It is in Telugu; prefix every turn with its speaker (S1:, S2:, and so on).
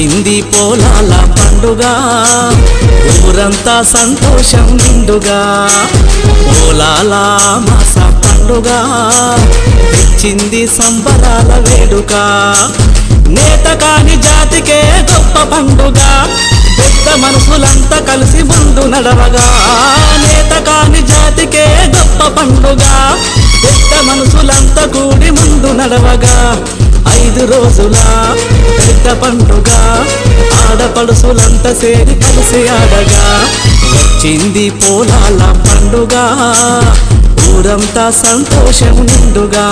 S1: వచ్చింది పోలాల పండుగ ఊరంతా సంతోషం నిండుగా పోలాల మాస పండుగ తెచ్చింది సంబరాల వేడుక నేత కాని జాతికే గొప్ప పండుగ పెద్ద మనసులంతా కలిసి ముందు నడవగా నేత కాని జాతికే గొప్ప పండుగ పెద్ద మనసులంతా కూడి ముందు నడవగా 5 రోజుల పెద్ద పండుగ ఆడపడుసులంతా సేరి కలిసి ఆడగా వచ్చింది పోలాల పండుగ ఊరంతా సంతోషం నిండుగా